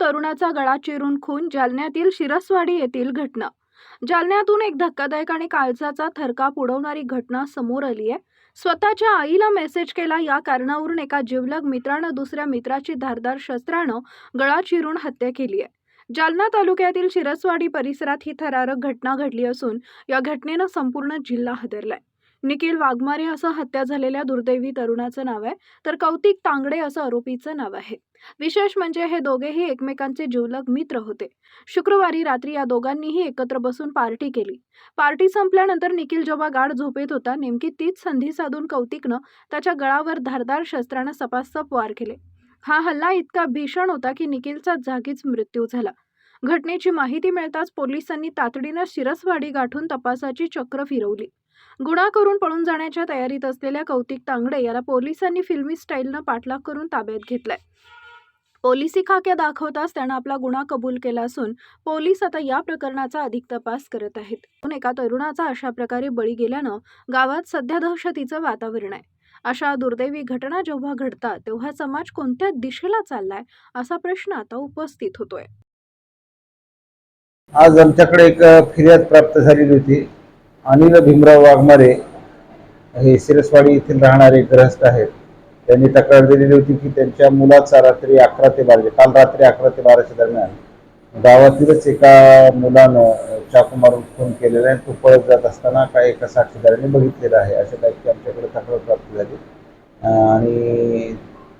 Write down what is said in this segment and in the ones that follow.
तरुणाचा गळा चिरून खून, जालन्यातील शिरसवाडी येथील घटना। जालन्यातून एक धक्कादायक आणि काळजाचा थरकाप उडवणारी घटना समोर आली आहे। स्वतःच्या आईला मेसेज केला या कारणावरून एका जिवलग मित्रानं दुसऱ्या मित्राची धारदार शस्त्रानं गळा चिरून हत्या केली आहे। जालना तालुक्यातील शिरसवाडी परिसरात ही थरारक घटना घडली असून या घटनेनं संपूर्ण जिल्हा हादरलाय। निखिल वाघमारे असं हत्या झालेल्या दुर्दैवी तरुणाचं नाव आहे, तर कौतिक तांगडे असं आरोपीचं नाव आहे। विशेष म्हणजे हे दोघेही एकमेकांचे जिवलग मित्र होते। शुक्रवारी रात्री या दोघांनीही एकत्र बसून पार्टी केली। पार्टी संपल्यानंतर निखिल जेव्हा गाढ झोपेत होता, नेमकी तीच संधी साधून कौतिकनं त्याच्या गळावर धारदार शस्त्रानं सपासप वार केले। हा हल्ला इतका भीषण होता की निखिलचा जागीच मृत्यू झाला। घटनेची माहिती मिळताच पोलिसांनी तातडीनं शिरसवाडी गाठून तपासाची चक्र फिरवली। गुन्हा करून पळून जाण्याच्या तयारीत असलेल्या कौतिक तांगडे याला पोलिसांनी फिल्मी स्टाईलनं पाठलाग करून ताब्यात घेतलाय। पोलिसी खाक्या दाखवताच त्यानं आपला गुन्हा कबूल केला असून पोलीस आता या प्रकरणाचा अधिक तपास करत आहेत। एका तरुणाचा अशा प्रकारे बळी गेल्यानं गावात सध्या दहशतीचं वातावरण आहे। अशा दुर्दैवी घटना जेव्हा घडतात तेव्हा समाज कोणत्या दिशेला चाललाय असा प्रश्न आता उपस्थित होतोय। आज आमच्याकडे एक फिर्याद प्राप्त झालेली होती। अनिल भीमराव वाघमारे हे शिरसवाडी येथील राहणारे गृहस्थ आहेत। त्यांनी तक्रार दिलेली होती की त्यांच्या मुलाचा रात्री 11 ते 12 काल रात्री 11 ते 12 दरम्यान गावातीलच एका मुलानं चाकू मारून खून केलेला आहे। तो पळत जात असताना काही एका साक्षीदाराने बघितलेला आहे, अशा टाईपची आमच्याकडे तक्रार प्राप्त झाली। आणि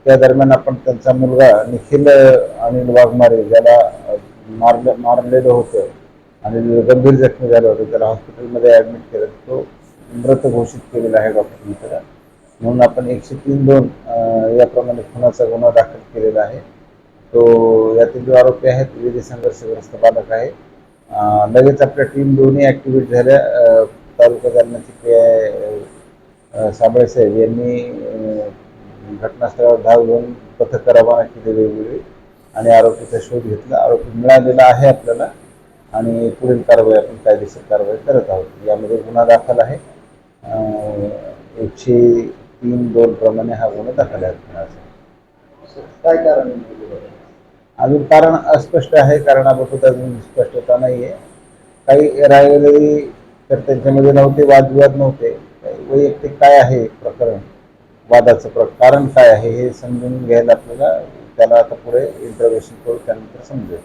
त्या दरम्यान आपण त्यांचा मुलगा निखिल अनिल वाघमारे ज्याला मारलेलं होतं आणि गंभीर जखमी झालं होतं, त्याला हॉस्पिटलमध्ये ॲडमिट केलं। तो मृत घोषित केलेला आहे डॉक्टरांनी। म्हणून आपण 103(2) याप्रमाणे खुनाचा गुन्हा दाखल केलेला आहे। तो यातील जो आरोपी आहे विविध संघर्षग्रस्त बालक आहे। लगेच आपल्या टीम दोन्ही ॲक्टिव्हेट झाल्या। तालुका जालन्याचे साबळे साहेब यांनी घटनास्थळावर धाव घेऊन पथकं रवाना केली वेगवेगळी आणि आरोपीचा शोध घेतला। आरोपी मिळालेला आहे आपल्याला आणि पुढील कारवाई आपण कायदेशीर कारवाई करत आहोत। यामध्ये गुन्हा दाखल आहे। 103(2) प्रमाणे हा गुन्हा दाखल आहे खुनाचा। काय कारण अजून कारण अस्पष्ट आहे, कारणाबाबत अजून स्पष्टता नाही आहे। काही राहिलेली तर त्यांच्यामध्ये नव्हते, वादविवाद नव्हते। वैयक्तिक काय आहे प्रकरण, वादाचं कारण काय आहे हे समजून घ्यायला आपल्याला त्याला आता पुढे इंटरव्हेशन करू, त्यानंतर समजेल।